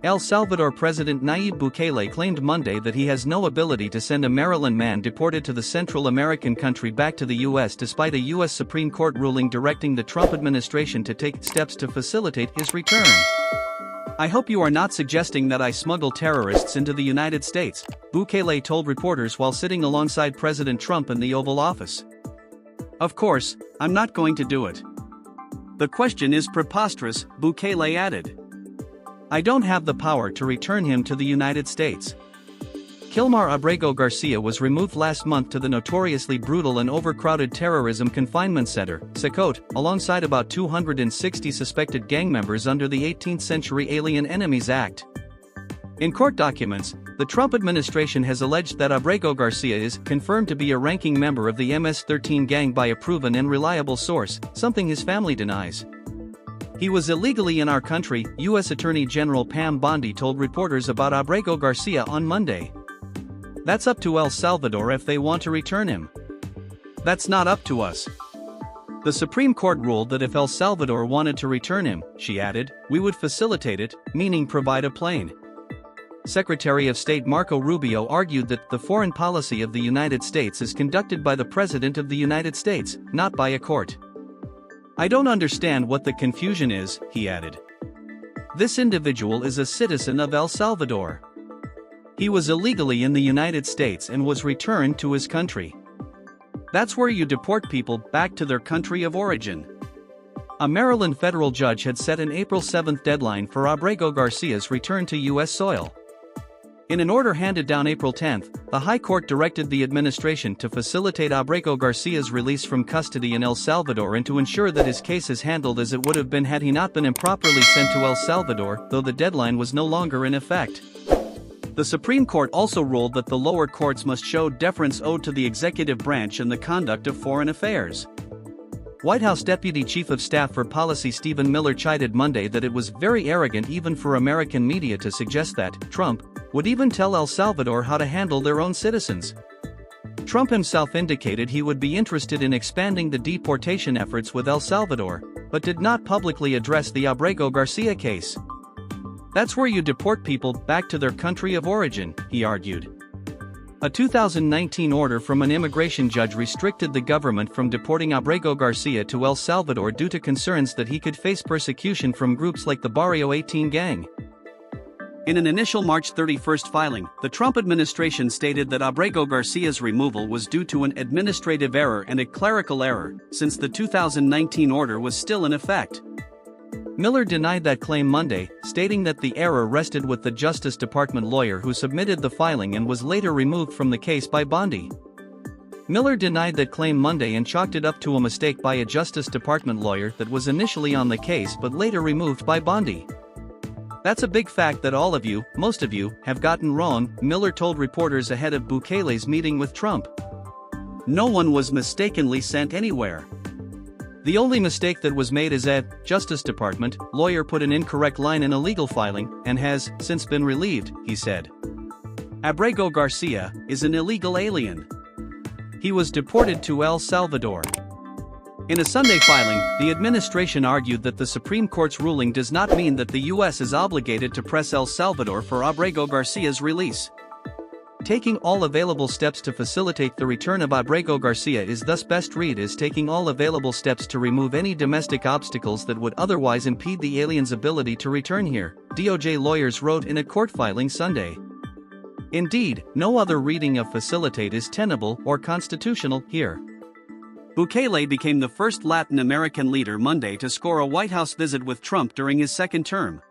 El Salvador President Nayib Bukele claimed Monday that he has no ability to send a Maryland man deported to the Central American country back to the U.S. despite a U.S. Supreme Court ruling directing the Trump administration to take steps to facilitate his return. "I hope you are not suggesting that I smuggle terrorists into the United States," Bukele told reporters while sitting alongside President Trump in the Oval Office. "Of course, I'm not going to do it. The question is preposterous," Bukele added. "I don't have the power to return him to the United States." Kilmar Abrego Garcia was removed last month to the notoriously brutal and overcrowded terrorism confinement center, Secot, alongside about 260 suspected gang members under the 18th Century Alien Enemies Act. In court documents, the Trump administration has alleged that Abrego Garcia is confirmed to be a ranking member of the MS-13 gang by a proven and reliable source, something his family denies. "He was illegally in our country," U.S. Attorney General Pam Bondi told reporters about Abrego Garcia on Monday. "That's up to El Salvador if they want to return him. That's not up to us. The Supreme Court ruled that if El Salvador wanted to return him," she added, "we would facilitate it, meaning provide a plane." Secretary of State Marco Rubio argued that the foreign policy of the United States is conducted by the President of the United States, not by a court. "I don't understand what the confusion is," he added. "This individual is a citizen of El Salvador. He was illegally in the United States and was returned to his country. That's where you deport people back to their country of origin." A Maryland federal judge had set an April 7 deadline for Abrego Garcia's return to U.S. soil. In an order handed down April 10, the High Court directed the administration to facilitate Abrego Garcia's release from custody in El Salvador and to ensure that his case is handled as it would have been had he not been improperly sent to El Salvador, though the deadline was no longer in effect. The Supreme Court also ruled that the lower courts must show deference owed to the executive branch in the conduct of foreign affairs. White House Deputy Chief of Staff for Policy Stephen Miller chided Monday that it was very arrogant even for American media to suggest that Trump would even tell El Salvador how to handle their own citizens. Trump himself indicated he would be interested in expanding the deportation efforts with El Salvador, but did not publicly address the Abrego Garcia case. "That's where you deport people back to their country of origin," he argued. A 2019 order from an immigration judge restricted the government from deporting Abrego Garcia to El Salvador due to concerns that he could face persecution from groups like the Barrio 18 gang. In an initial March 31 filing, the Trump administration stated that Abrego Garcia's removal was due to an administrative error and a clerical error, since the 2019 order was still in effect. Miller denied that claim Monday, stating that the error rested with the Justice Department lawyer who submitted the filing and was later removed from the case by Bondi. Miller denied that claim Monday and chalked it up to a mistake by a Justice Department lawyer that was initially on the case but later removed by Bondi. "That's a big fact that all of you, most of you, have gotten wrong," Miller told reporters ahead of Bukele's meeting with Trump. "No one was mistakenly sent anywhere. The only mistake that was made is that Justice Department lawyer put an incorrect line in a legal filing and has since been relieved," he said. "Abrego Garcia is an illegal alien. He was deported to El Salvador." In a Sunday filing, the administration argued that the Supreme Court's ruling does not mean that the U.S. is obligated to press El Salvador for Abrego Garcia's release. Taking all available steps to facilitate the return of Abrego Garcia is thus best read as taking all available steps to remove any domestic obstacles that would otherwise impede the alien's ability to return here, DOJ lawyers wrote in a court filing Sunday. Indeed, no other reading of facilitate is tenable or constitutional here. Bukele became the first Latin American leader Monday to score a White House visit with Trump during his second term.